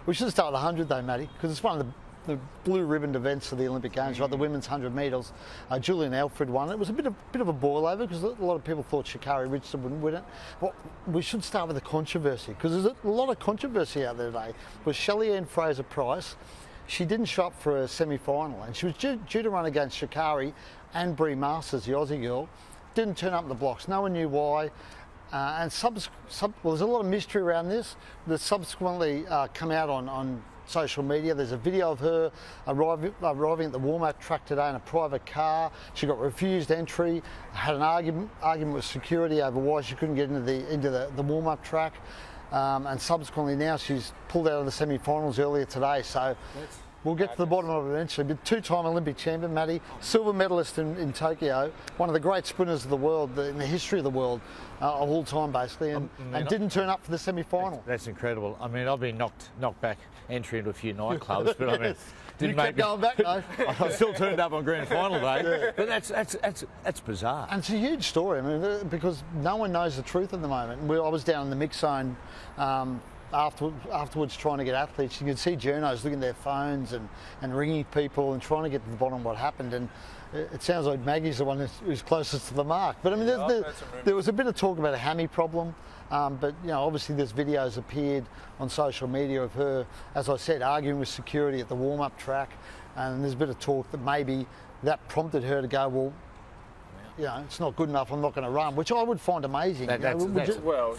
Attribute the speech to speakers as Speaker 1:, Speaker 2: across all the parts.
Speaker 1: We should start with the 100 though, Matty, because it's one of the blue ribboned events of the Olympic Games, right? The women's 100 metres. Julien Alfred won. It was a bit of a boil over because a lot of people thought Sha'carri Richardson wouldn't win it. But we should start with the controversy, because there's a lot of controversy out there today. With Shelly-Ann Fraser Pryce, she didn't show up for a semi-final, and she was due to run against Sha'carri and Brie Masters, the Aussie girl. Didn't turn up in the blocks. No one knew why. And well, there's a lot of mystery around this that subsequently come out on social media. There's a video of her arriving at the warm-up track today in a private car. She got refused entry, had an argument with security over why she couldn't get into the warm-up track, and subsequently now she's pulled out of the semi-finals earlier today. So we'll get to the bottom of it eventually. But two-time Olympic champion, Matty, silver medalist in Tokyo, one of the great sprinters of the world, in the history of the world, of all time basically, and didn't turn up for the semi-final.
Speaker 2: That's incredible. I mean, I've been knocked back entry into a few nightclubs, but I mean,
Speaker 1: didn't make me going back though.
Speaker 2: I still turned up on grand final day, but that's bizarre.
Speaker 1: And it's a huge story. I mean, because no one knows the truth at the moment. I was down in the mix zone afterwards trying to get athletes. You could see journos looking at their phones and ringing people and trying to get to the bottom of what happened. And it sounds like Maggie's the one who's closest to the mark. But I mean, there was a bit of talk about a hammy problem. But obviously there's videos appeared on social media of her, as I said, arguing with security at the warm-up track, and there's a bit of talk that maybe that prompted her to go, well, it's not good enough, I'm not going to run, which I would find amazing.
Speaker 2: That's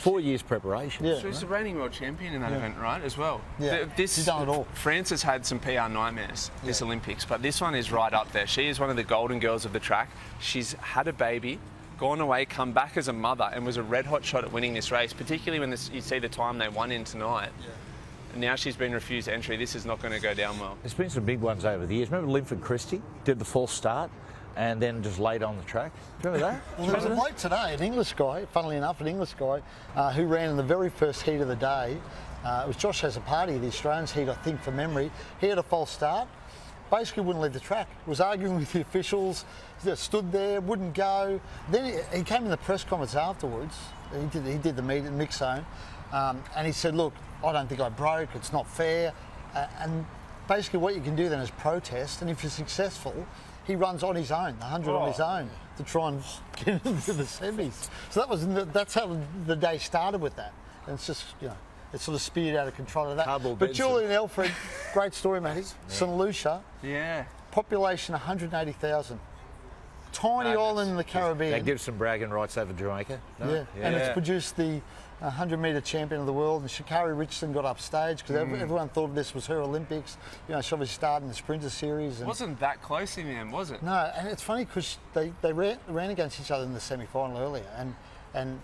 Speaker 2: 4 years preparation.
Speaker 3: Yeah, she's the reigning world champion in that event, right, as well.
Speaker 1: Yeah, she's done it all.
Speaker 3: France has had some PR nightmares this Olympics, but this one is right up there. She is one of the golden girls of the track. She's had a baby, gone away, come back as a mother, and was a red-hot shot at winning this race, particularly when you see the time they won in tonight. Yeah. And now she's been refused entry. This is not going to go down well.
Speaker 2: There's been some big ones over the years. Remember Linford Christie did the false start and then just laid on the track? Remember that?
Speaker 1: Well, there was a bloke today, an English guy, funnily enough, who ran in the very first heat of the day. It was Josh Sha'carri, the Australians heat, I think, from memory. He had a false start. Basically wouldn't leave the track, was arguing with the officials, stood there, wouldn't go. Then he came in the press conference afterwards, he did the mix zone, and he said, look, I don't think I broke, it's not fair. And basically what you can do then is protest, and if you're successful, he runs on his own, the 100 on his own, to try and get into the semis. So that's how the day started with that. And it's just, it sort of speared out of control of that. But Julien Alfred, great story, Matty. St. Lucia, population 180,000. Tiny island in the Caribbean.
Speaker 2: That gives some bragging rights over Jamaica. No?
Speaker 1: Yeah, and it's produced the 100-metre champion of the world. And Sha'carri Richardson got upstage because everyone thought this was her Olympics. She obviously started in the Sprinter Series.
Speaker 3: It wasn't that close in the end, was it?
Speaker 1: No, and it's funny because they ran against each other in the semi-final earlier, and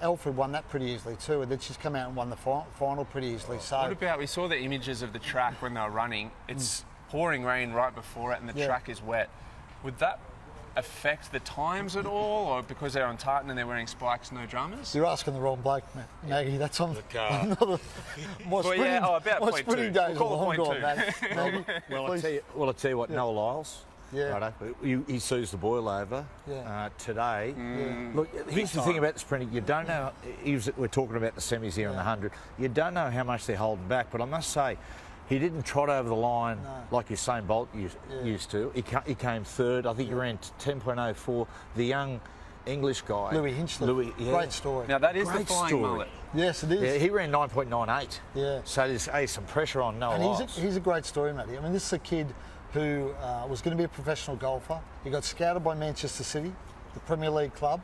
Speaker 1: Alfred won that pretty easily too, and then she's come out and won the final pretty easily. So
Speaker 3: what about, we saw the images of the track when they were running. It's pouring rain right before it and the track is wet. Would that affect the times at all, or because they're on tartan and they're wearing spikes, no drummers?
Speaker 1: You're asking the wrong bloke, Maggie. That's on
Speaker 2: the car.
Speaker 1: My sprinting days are long gone, Maggie.
Speaker 2: Well, I'll tell you what, Noel Lyles. Yeah. He sees the boil over today. Look, here's the thing about the sprinting. You don't know, we're talking about the semis here in the 100. You don't know how much they're holding back, but I must say, he didn't trot over the line like Usain Bolt used to. He came third. I think he ran 10.04. The young English guy.
Speaker 1: Louis Hinchley. Great story.
Speaker 3: Now, that is the flying mullet.
Speaker 1: Yes, it is.
Speaker 2: Yeah, he ran 9.98.
Speaker 1: Yeah.
Speaker 2: So there's some pressure on Noel Lyles.
Speaker 1: And he's a great story, Matty. I mean, this is a kid who was going to be a professional golfer. He got scouted by Manchester City, the Premier League club,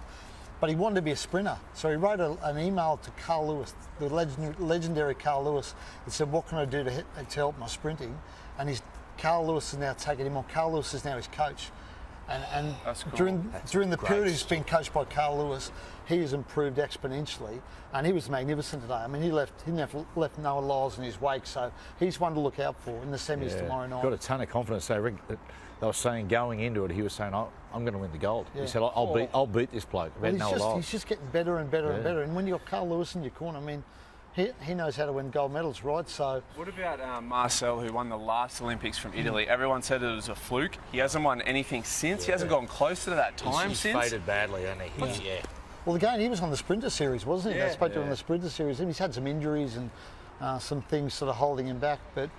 Speaker 1: but he wanted to be a sprinter. So he wrote an email to Carl Lewis, the legendary Carl Lewis, and said, what can I do to help my sprinting? And Carl Lewis has now taken him on. Carl Lewis is now his coach. And cool. during the period he's been coached by Carl Lewis, he has improved exponentially, and he was magnificent today. I mean, he left Noah Lyles in his wake, so he's one to look out for in the semis tomorrow night.
Speaker 2: Got a ton of confidence. They were saying going into it, he was saying, I'm going to win the gold. He said, I'll beat this bloke.
Speaker 1: He's just getting better and better and better. And when you've got Carl Lewis in your corner, I mean, he knows how to win gold medals, right? So
Speaker 3: what about Marcel, who won the last Olympics from Italy? Everyone said it was a fluke. He hasn't won anything since. He hasn't gone close to that time since.
Speaker 2: He's faded badly, hasn't he?
Speaker 1: Well, again, he was on the Sprinter Series, wasn't he? They spoke to him on the Sprinter Series, and he's had some injuries, and some things sort of holding him back. But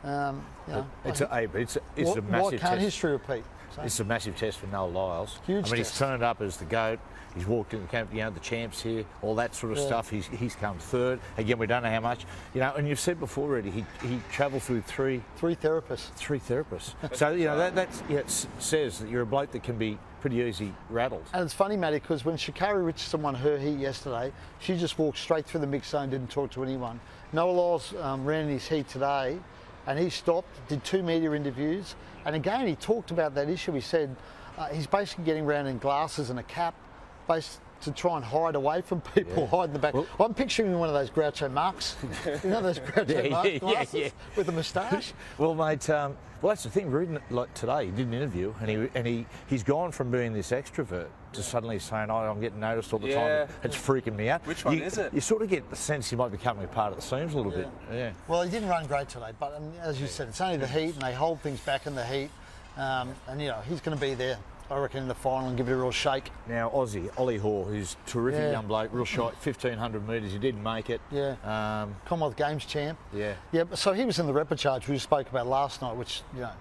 Speaker 2: it's a massive
Speaker 1: why can't
Speaker 2: test.
Speaker 1: history repeat? So.
Speaker 2: It's a massive test for Noel Lyles.
Speaker 1: Huge
Speaker 2: I mean,
Speaker 1: test.
Speaker 2: he's turned up as the GOAT. He's walked in the camp, the champs here, all that sort of stuff. He's come third. Again, we don't know how much. And you've said before already, he travelled through three
Speaker 1: therapists.
Speaker 2: So, that says that you're a bloke that can be pretty easy rattled.
Speaker 1: And it's funny, Matty, because when Sha'carri Richardson won her heat yesterday, she just walked straight through the mix zone, didn't talk to anyone. Noel Lyles ran in his heat today, and he stopped, did 2 media interviews, and again, he talked about that issue. He said he's basically getting around in glasses and a cap, to try and hide away from people, hide in the back. Well, I'm picturing one of those Groucho Marx, those Groucho Marx glasses with a moustache.
Speaker 2: Well, mate, that's the thing. Reading it like today, he did an interview, and he's gone from being this extrovert to suddenly saying, I'm getting noticed all the time. It's freaking me out.
Speaker 3: Which one is it?
Speaker 2: You sort of get the sense he might be coming apart at the seams a little bit. Yeah.
Speaker 1: Well, he didn't run great today, but as you said, it's only the heat, and they hold things back in the heat, and he's going to be there, I reckon, in the final and give it a real shake.
Speaker 2: Now, Aussie, Ollie Hoare, who's a terrific young bloke, real shot, 1,500 metres, he didn't make it.
Speaker 1: Commonwealth Games champ.
Speaker 2: Yeah.
Speaker 1: So he was in the repechage we spoke about last night, which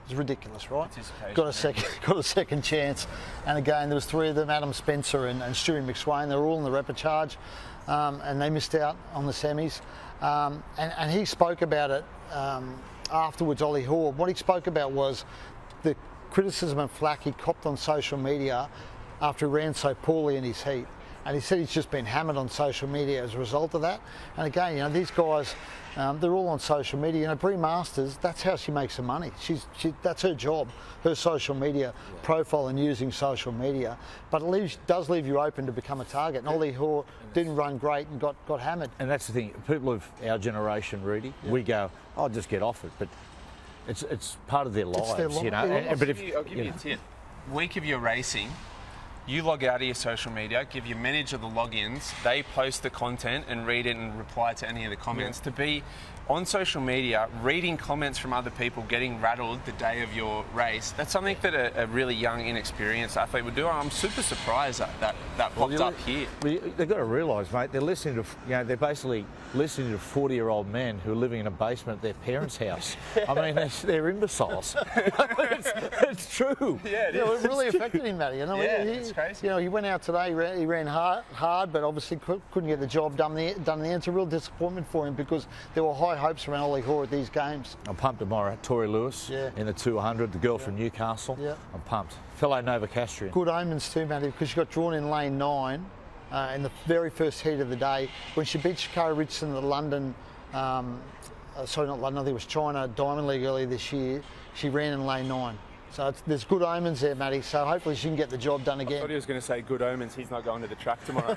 Speaker 1: is ridiculous, right? Got a second chance, and again there was 3 of them: Adam Spencer and Stewie McSwain. They were all in the repechage, and they missed out on the semis. And he spoke about it afterwards. Ollie Hoare. What he spoke about was the criticism and flack he copped on social media after he ran so poorly in his heat. And he said he's just been hammered on social media as a result of that. And again, these guys, they're all on social media. Brie Masters, that's how she makes her money. That's her job, her social media profile and using social media. But it does leave you open to become a target. And Ollie Hoare didn't run great and got hammered.
Speaker 2: And that's the thing. People of our generation, Rudy, we go, I'll just get off it. But it's part of their lives,
Speaker 3: But I'll give you a tip. Week of your racing, you log out of your social media, give your manager the logins, they post the content and read it and reply to any of the comments. To be on social media, reading comments from other people, getting rattled the day of your race, that's something that a really young, inexperienced athlete would do. I'm super surprised that popped up here.
Speaker 2: They've got to realise, mate, they're listening to, they're basically listening to 40-year-old men who are living in a basement at their parents' house. I mean, they're imbeciles. it's true.
Speaker 1: Yeah, it really affected him, Matty.
Speaker 3: It's crazy.
Speaker 1: He went out today, he ran hard, but obviously couldn't get the job done there. It's a real disappointment for him because there were high hopes around Ollie Hoare at these games.
Speaker 2: I'm pumped tomorrow. Tori Lewis in the 200, the girl from Newcastle. Yeah. I'm pumped. Fellow Novocastrian.
Speaker 1: Good omens too, Matty, because she got drawn in lane 9 in the very first heat of the day when she beat Sha'carri Richardson at the London, sorry, not London, I think it was China Diamond League earlier this year. She ran in lane 9. So there's good omens there, Matty. So hopefully she can get the job done again.
Speaker 3: I thought he was going to say good omens. He's not going to the track tomorrow.